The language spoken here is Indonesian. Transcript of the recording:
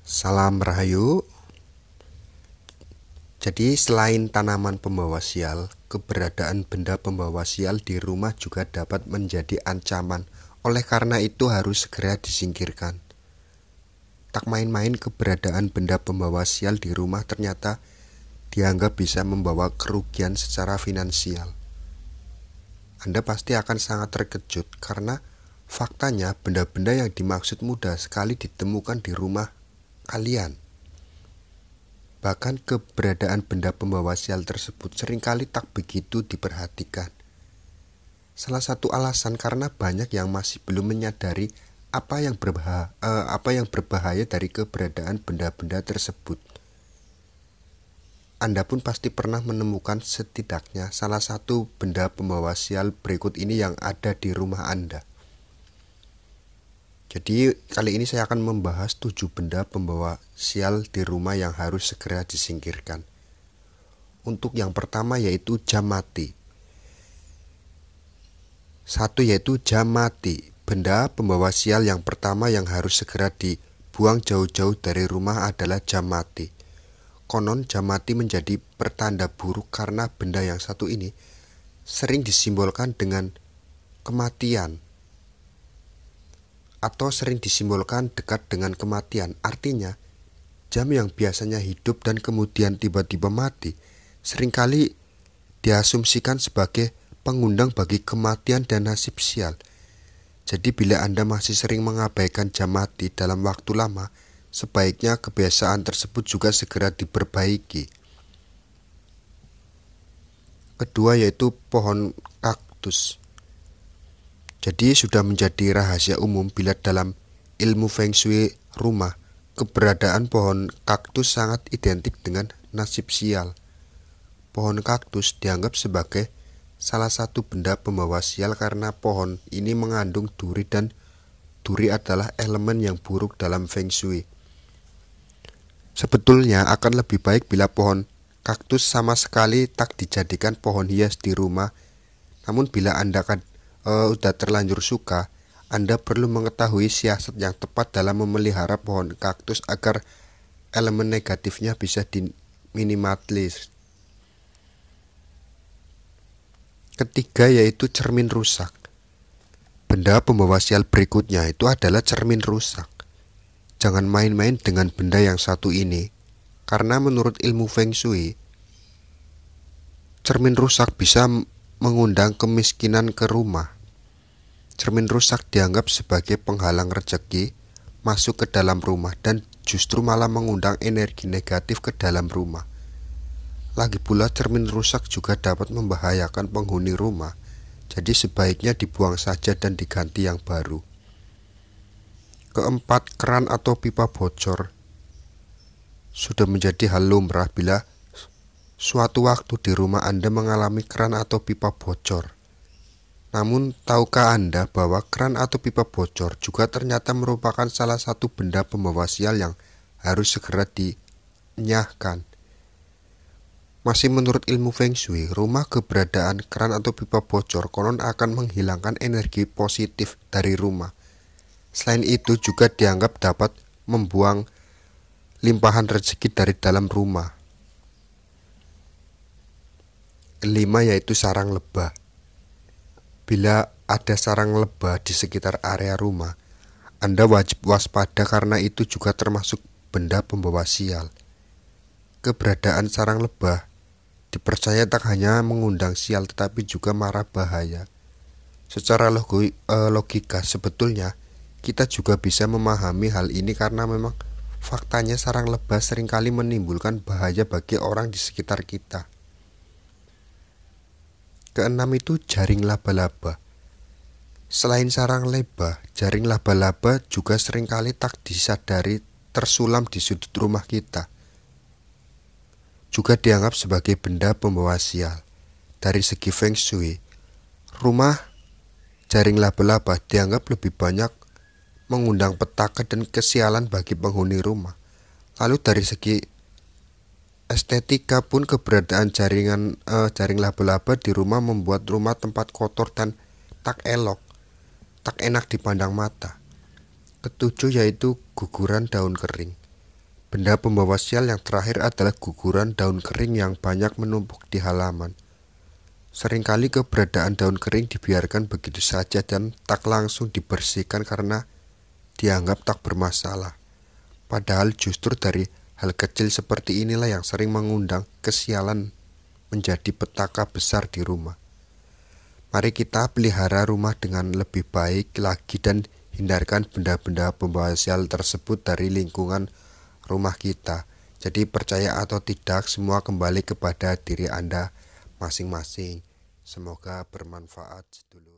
Salam Rahayu. Jadi selain tanaman pembawa sial, keberadaan benda pembawa sial di rumah juga dapat menjadi ancaman. Oleh karena itu harus segera disingkirkan. Tak main-main keberadaan benda pembawa sial di rumah ternyata dianggap bisa membawa kerugian secara finansial. Anda pasti akan sangat terkejut karena faktanya benda-benda yang dimaksud mudah sekali ditemukan di rumah kalian. Bahkan keberadaan benda pembawa sial tersebut seringkali tak begitu diperhatikan. Salah satu alasan karena banyak yang masih belum menyadari apa yang berbahaya dari keberadaan benda-benda tersebut. Anda pun pasti pernah menemukan setidaknya salah satu benda pembawa sial berikut ini yang ada di rumah Anda. Jadi kali ini saya akan membahas 7 benda pembawa sial di rumah yang harus segera disingkirkan. Untuk yang pertama yaitu jam mati. 1 yaitu jam mati. Benda pembawa sial yang pertama yang harus segera dibuang jauh-jauh dari rumah adalah jam mati. Konon jam mati menjadi pertanda buruk karena benda yang satu ini sering disimbolkan dengan kematian atau sering disimbolkan dekat dengan kematian. Artinya, jam yang biasanya hidup dan kemudian tiba-tiba mati seringkali diasumsikan sebagai pengundang bagi kematian dan nasib sial. Jadi bila Anda masih sering mengabaikan jam mati dalam waktu lama, sebaiknya kebiasaan tersebut juga segera diperbaiki. Kedua yaitu pohon kaktus. Jadi sudah menjadi rahasia umum bila dalam ilmu Feng Shui rumah, keberadaan pohon kaktus sangat identik dengan nasib sial. Pohon kaktus dianggap sebagai salah satu benda pembawa sial karena pohon ini mengandung duri dan duri adalah elemen yang buruk dalam Feng Shui. Sebetulnya akan lebih baik bila pohon kaktus sama sekali tak dijadikan pohon hias di rumah. Namun bila Anda sudah terlanjur suka, Anda perlu mengetahui siasat yang tepat dalam memelihara pohon kaktus agar elemen negatifnya bisa diminimalis. Ketiga yaitu cermin rusak. Benda pembawa sial berikutnya itu adalah cermin rusak. Jangan main-main dengan benda yang satu ini, karena menurut ilmu Feng Shui, cermin rusak bisa mengundang kemiskinan ke rumah. Cermin rusak dianggap sebagai penghalang rezeki masuk ke dalam rumah dan justru malah mengundang energi negatif ke dalam rumah. Lagi pula cermin rusak juga dapat membahayakan penghuni rumah, jadi sebaiknya dibuang saja dan diganti yang baru. Keempat, keran atau pipa bocor. Sudah menjadi hal lumrah bila suatu waktu di rumah Anda mengalami keran atau pipa bocor. Namun, tahukah Anda bahwa keran atau pipa bocor juga ternyata merupakan salah satu benda pembawa sial yang harus segera dinyahkan? Masih menurut ilmu Feng Shui, rumah keberadaan keran atau pipa bocor konon akan menghilangkan energi positif dari rumah. Selain itu juga dianggap dapat membuang limpahan rezeki dari dalam rumah. Kelima yaitu sarang lebah. Bila ada sarang lebah di sekitar area rumah, Anda wajib waspada karena itu juga termasuk benda pembawa sial. Keberadaan sarang lebah dipercaya tak hanya mengundang sial tetapi juga mara bahaya. Secara logika sebetulnya kita juga bisa memahami hal ini karena memang faktanya sarang lebah seringkali menimbulkan bahaya bagi orang di sekitar kita. Keenam itu jaring laba-laba. Selain sarang lebah, jaring laba-laba juga seringkali tak disadari tersulam di sudut rumah kita. Juga dianggap sebagai benda pembawa sial. Dari segi Feng Shui, rumah jaring laba-laba dianggap lebih banyak mengundang petaka dan kesialan bagi penghuni rumah. Lalu dari segi estetika pun keberadaan jaring laba-laba di rumah membuat rumah tempat kotor dan tak enak dipandang mata. Ketujuh yaitu guguran daun kering. Benda pembawa sial yang terakhir adalah guguran daun kering yang banyak menumpuk di halaman. Seringkali keberadaan daun kering dibiarkan begitu saja dan tak langsung dibersihkan karena dianggap tak bermasalah. Padahal justru dari hal kecil seperti inilah yang sering mengundang kesialan menjadi petaka besar di rumah. Mari kita pelihara rumah dengan lebih baik lagi dan hindarkan benda-benda pembawa sial tersebut dari lingkungan rumah kita. Jadi percaya atau tidak, semua kembali kepada diri Anda masing-masing. Semoga bermanfaat dulu.